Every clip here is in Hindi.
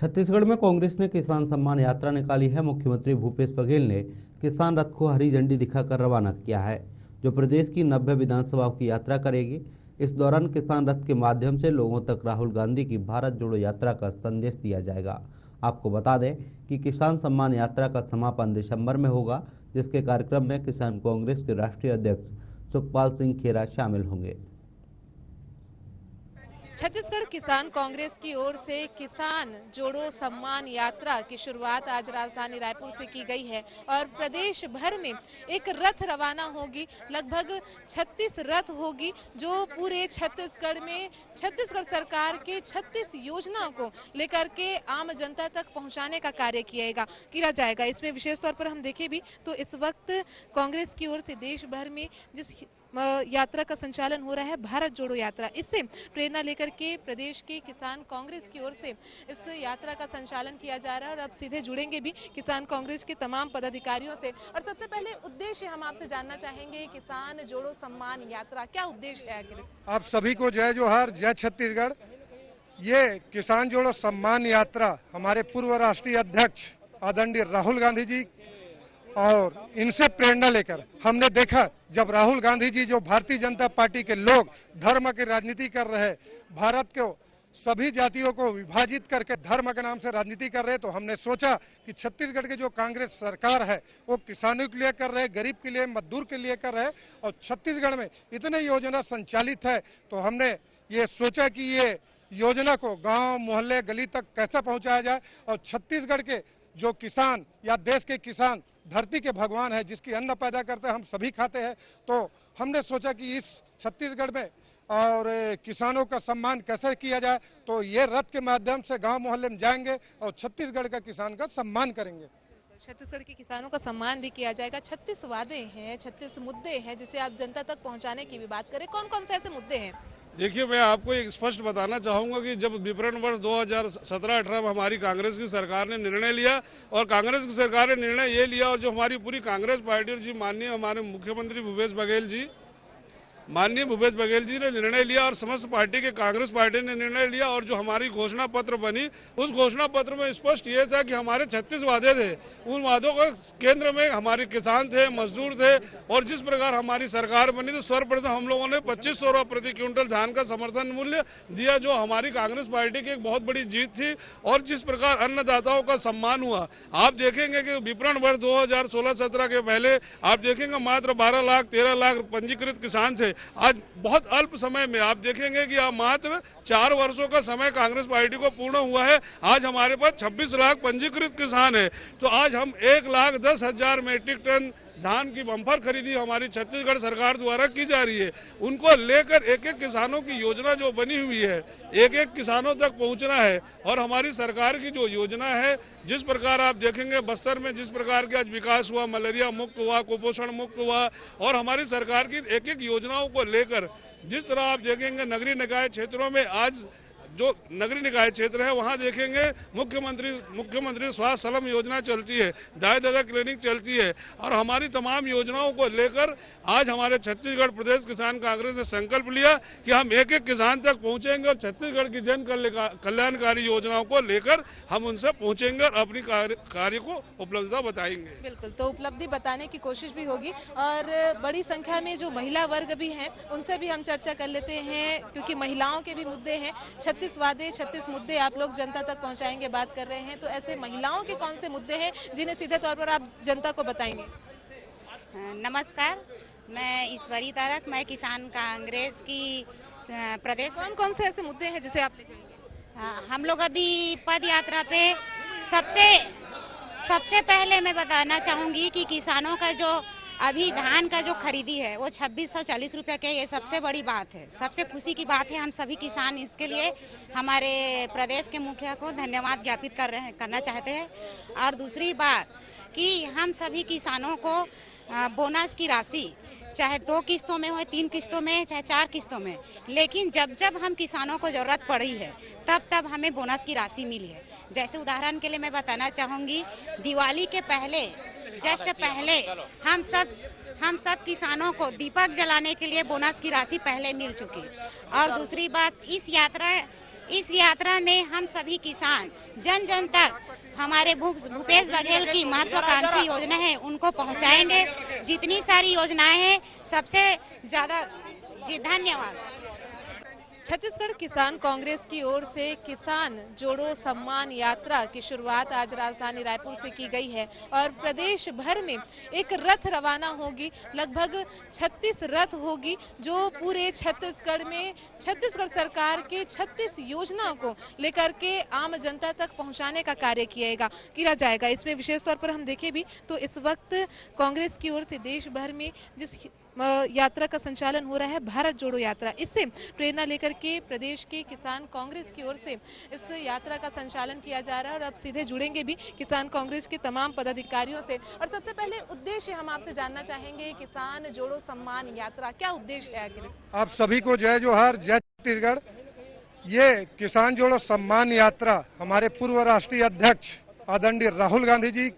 छत्तीसगढ़ में कांग्रेस ने किसान सम्मान यात्रा निकाली है। मुख्यमंत्री भूपेश बघेल ने किसान रथ को हरी झंडी दिखाकर रवाना किया है, जो प्रदेश की 90 विधानसभाओं की यात्रा करेगी। इस दौरान किसान रथ के माध्यम से लोगों तक राहुल गांधी की भारत जोड़ो यात्रा का संदेश दिया जाएगा। आपको बता दें कि किसान सम्मान यात्रा का समापन दिसंबर में होगा, जिसके कार्यक्रम में किसान कांग्रेस के राष्ट्रीय अध्यक्ष सुखपाल सिंह खेरा शामिल होंगे। छत्तीसगढ़ किसान कांग्रेस की ओर से किसान जोड़ो सम्मान यात्रा की शुरुआत आज राजधानी रायपुर से की गई है और प्रदेश भर में एक रथ रवाना होगी। लगभग 36 रथ होगी, जो पूरे छत्तीसगढ़ में छत्तीसगढ़ सरकार के 36 योजनाओं को लेकर के आम जनता तक पहुंचाने का कार्य किया जाएगा। इसमें विशेष तौर पर हम देखें भी तो इस वक्त कांग्रेस की ओर से देश भर में जिस यात्रा का संचालन हो रहा है, भारत जोड़ो यात्रा, इससे प्रेरणा लेकर के प्रदेश के किसान कांग्रेस की ओर से इस यात्रा का संचालन किया जा रहा है। और अब सीधे जुड़ेंगे भी किसान कांग्रेस के तमाम पदाधिकारियों से। और सबसे पहले उद्देश्य हम आपसे जानना चाहेंगे, किसान जोड़ो सम्मान यात्रा क्या उद्देश्य है आखिर? आप सभी को जय जोहार, जय छत्तीसगढ़। ये किसान जोड़ो सम्मान यात्रा हमारे पूर्व राष्ट्रीय अध्यक्ष आदरणीय राहुल गांधी जी और इनसे प्रेरणा लेकर हमने देखा, जब राहुल गांधी जी जो भारतीय जनता पार्टी के लोग धर्म की राजनीति कर रहे, भारत को सभी जातियों को विभाजित करके धर्म के नाम से राजनीति कर रहे, तो हमने सोचा कि छत्तीसगढ़ की जो कांग्रेस सरकार है वो किसानों के लिए कर रहे, गरीब के लिए, मजदूर के लिए कर रहे, और छत्तीसगढ़ में इतने योजना संचालित है, तो हमने ये सोचा कि ये योजना को गाँव मोहल्ले गली तक कैसे पहुँचाया जाए। और छत्तीसगढ़ के जो किसान या देश के किसान धरती के भगवान है, जिसकी अन्न पैदा करते हैं, हम सभी खाते हैं, तो हमने सोचा कि इस छत्तीसगढ़ में और किसानों का सम्मान कैसे किया जाए। तो ये रथ के माध्यम से गांव मोहल्ले में जाएंगे और छत्तीसगढ़ का किसान का सम्मान करेंगे। छत्तीसगढ़ के किसानों का सम्मान भी किया जाएगा। 36 वादे हैं, 36 मुद्दे हैं, जिसे आप जनता तक पहुंचाने की भी बात करें। कौन कौन से ऐसे मुद्दे हैं? देखिए, मैं आपको एक स्पष्ट बताना चाहूँगा कि जब विपणन वर्ष 2017-18 में हमारी कांग्रेस की सरकार ने निर्णय लिया, और कांग्रेस की सरकार ने निर्णय ये लिया, और जो हमारी पूरी कांग्रेस पार्टी जी माननीय हमारे मुख्यमंत्री माननीय भूपेश बघेल जी ने निर्णय लिया, और समस्त पार्टी के कांग्रेस पार्टी ने निर्णय लिया, और जो हमारी घोषणा पत्र बनी, उस घोषणा पत्र में स्पष्ट ये था कि हमारे 36 वादे थे। उन वादों का केंद्र में हमारे किसान थे, मजदूर थे, और जिस प्रकार हमारी सरकार बनी तो सर्वप्रथम हम लोगों ने 2500 रुपये प्रति क्विंटल धान का समर्थन मूल्य दिया, जो हमारी कांग्रेस पार्टी की एक बहुत बड़ी जीत थी। और जिस प्रकार अन्नदाताओं का सम्मान हुआ, आप देखेंगे कि विपणन वर्ष 2016-17 के पहले आप देखेंगे मात्र 12 लाख 13 लाख पंजीकृत किसान थे। आज बहुत अल्प समय में आप देखेंगे कि आप मात्र 4 वर्षों का समय कांग्रेस पार्टी को पूर्ण हुआ है, आज हमारे पास 26 लाख पंजीकृत किसान है। तो आज हम 1,10,000 मीट्रिक टन धान की बम्पर खरीदी हमारी छत्तीसगढ़ सरकार द्वारा की जा रही है। उनको लेकर एक एक किसानों की योजना जो बनी हुई है, एक एक किसानों तक पहुंचना है। और हमारी सरकार की जो योजना है, जिस प्रकार आप देखेंगे बस्तर में जिस प्रकार के आज विकास हुआ, मलेरिया मुक्त हुआ, कुपोषण मुक्त हुआ, और हमारी सरकार की एक एक योजनाओं को लेकर जिस तरह आप देखेंगे नगरीय निकाय क्षेत्रों में, आज जो नगरीय निकाय क्षेत्र है वहाँ देखेंगे मुख्यमंत्री स्वास्थ्य सलम योजना चलती है, दाई दादा क्लिनिक चलती है, और हमारी तमाम योजनाओं को लेकर आज हमारे छत्तीसगढ़ प्रदेश किसान कांग्रेस ने संकल्प लिया कि हम एक एक किसान तक पहुंचेंगे, और छत्तीसगढ़ की जन कल्याणकारी योजनाओं को लेकर हम उनसे पहुंचेंगे और अपनी कार्य को उपलब्धता बताएंगे। बिल्कुल, तो उपलब्धि बताने की कोशिश भी होगी। और बड़ी संख्या में जो महिला वर्ग भी हैं, उनसे भी हम चर्चा कर लेते हैं, क्योंकि महिलाओं के भी मुद्दे हैं। 36 वादे, 36 मुद्दे आप लोग जनता तक पहुंचाएंगे, बात कर रहे हैं, तो ऐसे महिलाओं के कौन से मुद्दे हैं जिन्हें सीधे तौर पर आप जनता को बताएंगे? नमस्कार, मैं ईश्वरी तारक, मैं किसान कांग्रेस की प्रदेश। कौन से ऐसे मुद्दे हैं जिसे आप ले जाएंगे? हम लोग अभी पद यात्रा पे सबसे पहले मैं बताना चाहूँगी कि किसानों का जो अभी धान का जो खरीदी है वो 2640 रुपये के, ये सबसे बड़ी बात है, सबसे खुशी की बात है। हम सभी किसान इसके लिए हमारे प्रदेश के मुखिया को धन्यवाद ज्ञापित करना चाहते हैं। और दूसरी बात कि हम सभी किसानों को बोनस की राशि चाहे 2 किस्तों में हो, 3 किस्तों में, चाहे 4 किस्तों में, लेकिन जब हम किसानों को ज़रूरत पड़ी है तब हमें बोनस की राशि मिली है। जैसे उदाहरण के लिए मैं बताना चाहूँगी, दिवाली के पहले जस्ट पहले हम सब किसानों को दीपक जलाने के लिए बोनस की राशि पहले मिल चुकी। और दूसरी बात, इस यात्रा इस यात्रा में हम सभी किसान जन जन तक हमारे भूपेश बघेल की महत्वाकांक्षी योजना है उनको पहुंचाएंगे। जितनी सारी योजनाएं हैं सबसे ज्यादा जी धन्यवाद। छत्तीसगढ़ किसान कांग्रेस की ओर से किसान जोड़ो सम्मान यात्रा की शुरुआत आज राजधानी रायपुर से की गई है और प्रदेश भर में एक रथ रवाना होगी। लगभग 36 रथ होगी जो पूरे छत्तीसगढ़ में छत्तीसगढ़ सरकार के 36 योजनाओं को लेकर के आम जनता तक पहुंचाने का कार्य किया जाएगा। इसमें विशेष तौर पर हम देखें भी तो इस वक्त कांग्रेस की ओर से देश भर में जिस यात्रा का संचालन हो रहा है भारत जोड़ो यात्रा, इससे प्रेरणा लेकर के प्रदेश के किसान कांग्रेस की ओर से इस यात्रा का संचालन किया जा रहा है। और अब सीधे जुड़ेंगे भी किसान कांग्रेस के तमाम पदाधिकारियों से। और सबसे पहले उद्देश्य हम आपसे जानना चाहेंगे, किसान जोड़ो सम्मान यात्रा क्या उद्देश्य है आखिर? आप सभी को जय जोहार, जय छत्तीसगढ़। ये किसान जोड़ो सम्मान यात्रा हमारे पूर्व राष्ट्रीय अध्यक्ष आदरणीय राहुल गांधी जी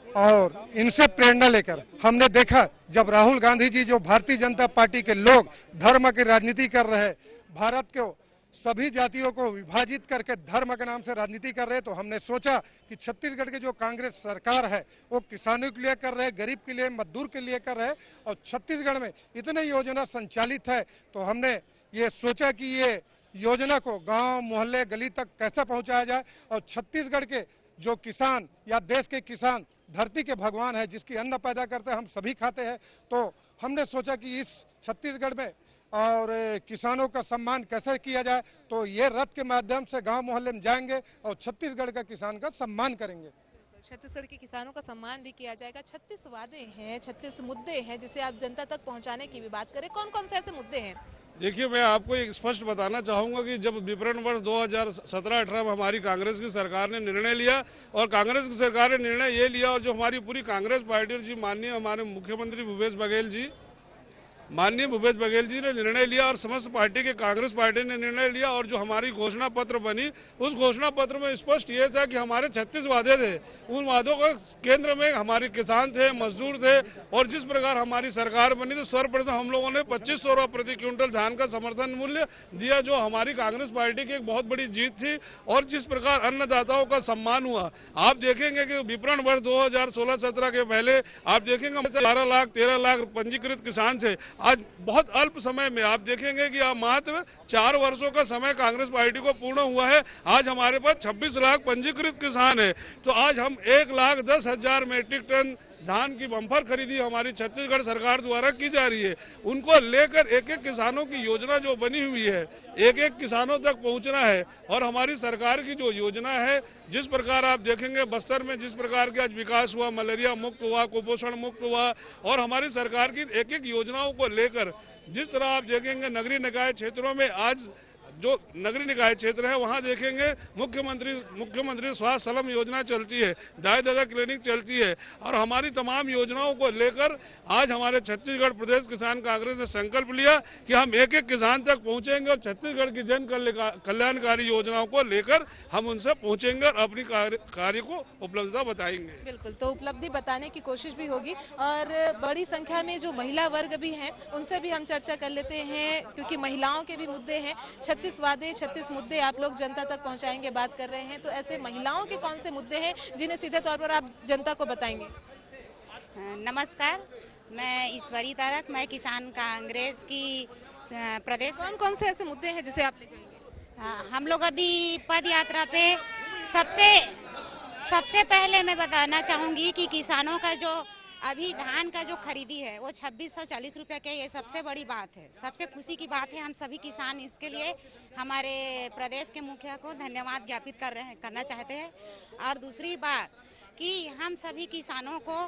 और इनसे प्रेरणा लेकर हमने देखा जब राहुल गांधी जी जो भारतीय जनता पार्टी के लोग धर्म की राजनीति कर रहे, भारत को सभी जातियों को विभाजित करके धर्म के नाम से राजनीति कर रहे, तो हमने सोचा कि छत्तीसगढ़ की जो कांग्रेस सरकार है वो किसानों के लिए कर रहे, गरीब के लिए, मजदूर के लिए कर रहे और छत्तीसगढ़ में इतने योजना संचालित है तो हमने ये सोचा कि ये योजना को गाँव मोहल्ले गली तक कैसे पहुँचाया जाए। और छत्तीसगढ़ के जो किसान या देश के किसान धरती के भगवान है, जिसकी अन्न पैदा करते हैं हम सभी खाते हैं, तो हमने सोचा कि इस छत्तीसगढ़ में और किसानों का सम्मान कैसे किया जाए। तो ये रथ के माध्यम से गांव मोहल्ले में जाएंगे और छत्तीसगढ़ का किसान का सम्मान करेंगे। छत्तीसगढ़ के किसानों का सम्मान भी किया जाएगा। 36 वादे हैं, 36 मुद्दे हैं जिसे आप जनता तक पहुंचाने की भी बात करें, कौन कौन से ऐसे मुद्दे हैं? देखिए, मैं आपको एक स्पष्ट बताना चाहूँगा कि जब विपणन वर्ष 2017-18 में हमारी कांग्रेस की सरकार ने निर्णय लिया और कांग्रेस की सरकार ने निर्णय ये लिया और जो हमारी पूरी कांग्रेस पार्टी जी माननीय हमारे मुख्यमंत्री भूपेश बघेल जी ने निर्णय लिया और समस्त पार्टी के कांग्रेस पार्टी ने निर्णय लिया और जो हमारी घोषणा पत्र बनी उस घोषणा पत्र में स्पष्ट ये था कि हमारे 36 वादे थे, उन वादों का केंद्र में हमारे किसान थे, मजदूर थे। और जिस प्रकार हमारी सरकार बनी तो सर्वप्रथम हम लोगों ने 2500 रुपये प्रति क्विंटल धान का समर्थन मूल्य दिया, जो हमारी कांग्रेस पार्टी की एक बहुत बड़ी जीत थी। और जिस प्रकार अन्नदाताओं का सम्मान हुआ, आप देखेंगे कि विपणन वर्ष 2016-17 के पहले आप देखेंगे 12 लाख 13 लाख पंजीकृत किसान थे। आज बहुत अल्प समय में आप देखेंगे कि आप मात्र 4 वर्षों का समय कांग्रेस पार्टी को पूर्ण हुआ है, आज हमारे पास 26 लाख पंजीकृत किसान है। तो आज हम 1,10,000 मीट्रिक टन धान की बम्पर खरीदी हमारी छत्तीसगढ़ सरकार द्वारा की जा रही है। उनको लेकर एक एक किसानों की योजना जो बनी हुई है, एक एक किसानों तक पहुंचना है। और हमारी सरकार की जो योजना है, जिस प्रकार आप देखेंगे बस्तर में जिस प्रकार के आज विकास हुआ, मलेरिया मुक्त हुआ, कुपोषण मुक्त हुआ, और हमारी सरकार की एक एक योजनाओं को लेकर जिस तरह आप देखेंगे नगरीय निकाय क्षेत्रों में आज जो नगरीय निकाय क्षेत्र है वहाँ देखेंगे मुख्यमंत्री स्वास्थ्य सलम योजना चलती है, दाई दादा क्लिनिक चलती है। और हमारी तमाम योजनाओं को लेकर आज हमारे छत्तीसगढ़ प्रदेश किसान कांग्रेस ने संकल्प लिया कि हम एक एक किसान तक पहुंचेंगे और छत्तीसगढ़ की जन कल्याणकारी योजनाओं को लेकर हम उनसे पहुंचेंगे और अपनी कार्य को उपलब्धता बताएंगे। बिल्कुल, तो उपलब्धि बताने की कोशिश भी होगी। और बड़ी संख्या में जो महिला वर्ग भी हैं उनसे भी हम चर्चा कर लेते हैं, क्योंकि महिलाओं के भी मुद्दे हैं। 36 वादे 36 मुद्दे आप लोग जनता तक पहुंचाएंगे, बात कर रहे हैं, तो ऐसे महिलाओं के कौन से मुद्दे हैं जिन्हें सीधे तौर पर आप जनता को बताएंगे? नमस्कार, मैं ईश्वरी तारक, मैं किसान कांग्रेस की प्रदेश। कौन कौन से ऐसे मुद्दे हैं जिसे आप ले जाएंगे? हम लोग अभी पद यात्रा पे सबसे पहले मैं बताना चाहूँगी कि किसानों का जो अभी धान का जो खरीदी है वो 2640 रुपये के, ये सबसे बड़ी बात है, सबसे खुशी की बात है। हम सभी किसान इसके लिए हमारे प्रदेश के मुखिया को धन्यवाद ज्ञापित करना चाहते हैं। और दूसरी बात कि हम सभी किसानों को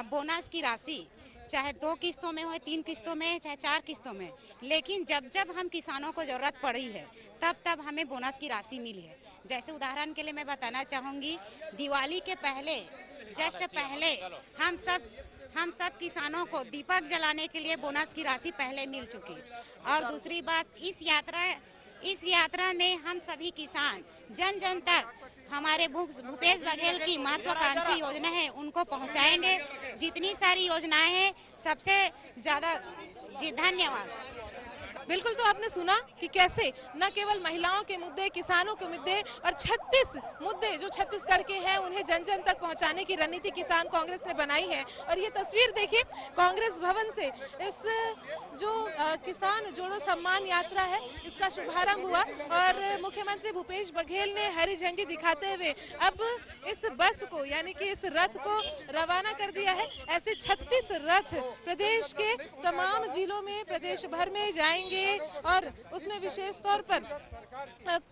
बोनस की राशि चाहे 2 किस्तों में हो, 3 किस्तों में, चाहे 4 किस्तों में, लेकिन जब हम किसानों को जरूरत पड़ी है तब हमें बोनस की राशि मिली है। जैसे उदाहरण के लिए मैं बताना चाहूँगी, दिवाली के पहले जस्ट पहले हम सब किसानों को दीपक जलाने के लिए बोनस की राशि पहले मिल चुकी। और दूसरी बात, इस यात्रा में हम सभी किसान जन जन तक हमारे भूपेश बघेल की महत्वाकांक्षी योजना है उनको पहुंचाएंगे। जितनी सारी योजनाएं हैं सबसे ज्यादा जी धन्यवाद। बिल्कुल, तो आपने सुना कि कैसे न केवल महिलाओं के मुद्दे, किसानों के मुद्दे और 36 मुद्दे जो छत्तीसगढ़ के हैं उन्हें जन जन तक पहुंचाने की रणनीति किसान कांग्रेस ने बनाई है। और ये तस्वीर देखिए कांग्रेस भवन से, इस जो किसान जोड़ो सम्मान यात्रा है इसका शुभारंभ हुआ और मुख्यमंत्री भूपेश बघेल ने हरी झंडी दिखाते हुए अब इस बस को यानी कि इस रथ को रवाना कर दिया है। ऐसे 36 रथ प्रदेश के तमाम जिलों में, प्रदेश भर में जाएंगे और उसमें विशेष तौर पर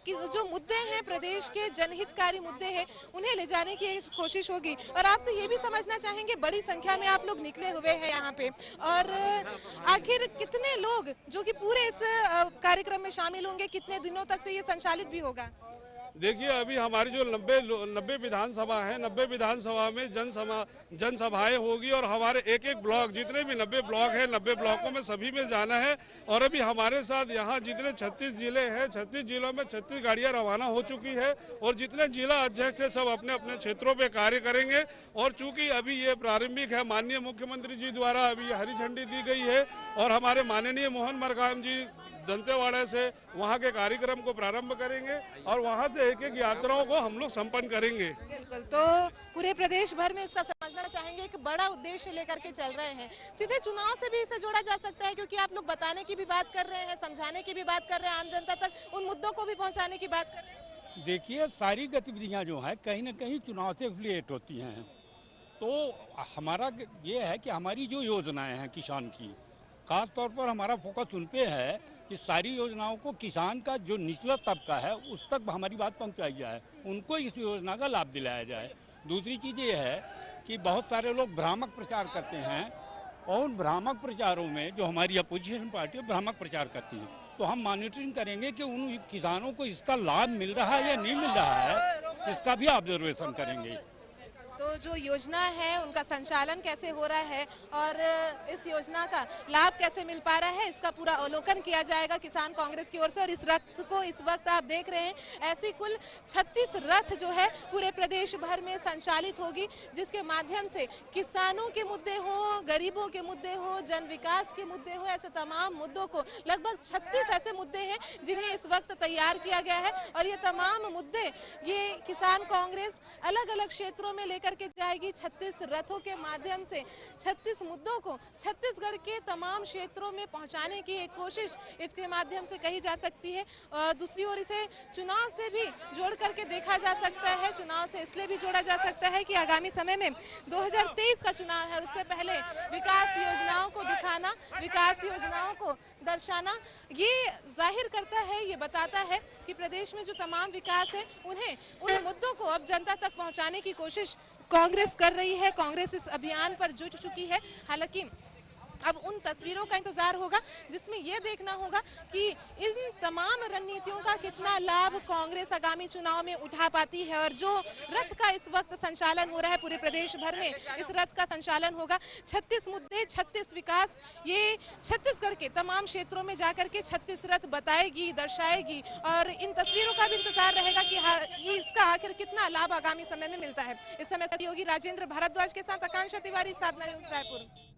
जो मुद्दे हैं प्रदेश के जनहितकारी मुद्दे हैं उन्हें ले जाने की कोशिश होगी। और आपसे ये भी समझना चाहेंगे, बड़ी संख्या में आप लोग निकले हुए हैं यहाँ पे, और आखिर कितने लोग जो कि पूरे इस कार्यक्रम में शामिल होंगे, कितने दिनों तक से ये संचालित भी होगा? देखिए, अभी हमारी जो 90 विधानसभा है, 90 विधानसभा में जनसभाएं होगी और हमारे एक एक ब्लॉक, जितने भी 90 ब्लॉक है, 90 ब्लॉकों में सभी में जाना है। और अभी हमारे साथ यहाँ जितने 36 जिले हैं, 36 जिलों में 36 गाड़ियाँ रवाना हो चुकी है और जितने जिला अध्यक्ष है सब अपने अपने क्षेत्रों पे कार्य करेंगे। और चूंकि अभी ये प्रारंभिक है, माननीय मुख्यमंत्री जी द्वारा अभी हरी झंडी दी गई है और हमारे माननीय मोहन मरकाम जी दंतेवाड़ा से वहाँ के कार्यक्रम को प्रारंभ करेंगे और वहाँ से एक एक यात्राओं को हम लोग संपन्न करेंगे। बिल्कुल, तो पूरे प्रदेश भर में इसका समझना चाहेंगे, एक बड़ा उद्देश्य लेकर के चल रहे हैं। सीधे चुनाव से भी इसे जोड़ा जा सकता है क्योंकि आप लोग बताने की भी बात कर रहे हैं, समझाने की भी बात कर रहे हैं, आम जनता तक उन मुद्दों को भी पहुँचाने की बात कर रहे हैं। देखिए, सारी गतिविधियाँ जो है कहीं न कहीं चुनाव से एफिलिएट होती हैं। तो हमारा ये है कि हमारी जो योजनाएं हैं किसान की, खास तौर पर हमारा फोकस उन पे है कि सारी योजनाओं को किसान का जो निचला तबका है उस तक हमारी बात पहुंचाई जाए, उनको इस योजना का लाभ दिलाया जाए। दूसरी चीज़ ये है कि बहुत सारे लोग भ्रामक प्रचार करते हैं और उन भ्रामक प्रचारों में जो हमारी अपोजिशन पार्टी भ्रामक प्रचार करती है, तो हम मॉनिटरिंग करेंगे कि उन किसानों को इसका लाभ मिल रहा है या नहीं मिल रहा है, इसका भी ऑब्जर्वेशन करेंगे। तो जो योजना है उनका संचालन कैसे हो रहा है और इस योजना का लाभ कैसे मिल पा रहा है, इसका पूरा अवलोकन किया जाएगा किसान कांग्रेस की ओर से। और इस रथ को इस वक्त आप देख रहे हैं, ऐसी कुल 36 रथ जो है पूरे प्रदेश भर में संचालित होगी, जिसके माध्यम से किसानों के मुद्दे हो, गरीबों के मुद्दे हो, जन विकास के मुद्दे हो, ऐसे तमाम मुद्दों को, लगभग 36 ऐसे मुद्दे हैं जिन्हें इस वक्त तैयार किया गया है। और ये तमाम मुद्दे ये किसान कांग्रेस अलग अलग क्षेत्रों में लेकर के जाएगी। 36 रथों के माध्यम से 36 मुद्दों को छत्तीसगढ़ के तमाम क्षेत्रों में पहुंचाने की एक कोशिश इसके माध्यम से कही जा सकती है। दूसरी ओर इसे चुनाव से भी जोड़ करके देखा जा सकता है। चुनाव से इसलिए भी जोड़ा जा सकता है कि आगामी समय में 2023 का चुनाव है, उससे पहले विकास योजनाओं को दिखाना, विकास योजनाओं को दर्शाना, ये जाहिर करता है, ये बताता है कि प्रदेश में जो तमाम विकास है उन्हें, उन मुद्दों को अब जनता तक पहुंचाने की कोशिश कांग्रेस कर रही है। कांग्रेस इस अभियान पर जुट चुकी है। हालांकि अब उन तस्वीरों का इंतजार होगा जिसमें यह देखना होगा कि इन तमाम रणनीतियों का कितना लाभ कांग्रेस आगामी चुनाव में उठा पाती है। और जो रथ का इस वक्त संचालन हो रहा है पूरे प्रदेश भर में, इस रथ का संचालन होगा। 36 मुद्दे, 36 विकास, ये छत्तीसगढ़ के तमाम क्षेत्रों में जाकर के 36 रथ बताएगी, दर्शाएगी। और इन तस्वीरों का भी इंतजार रहेगा कि इसका आखिर कितना लाभ आगामी समय में मिलता है। इस समय सहयोगी राजेंद्र भारद्वाज के साथ आकांक्षा तिवारी, साधना न्यूज़, रायपुर।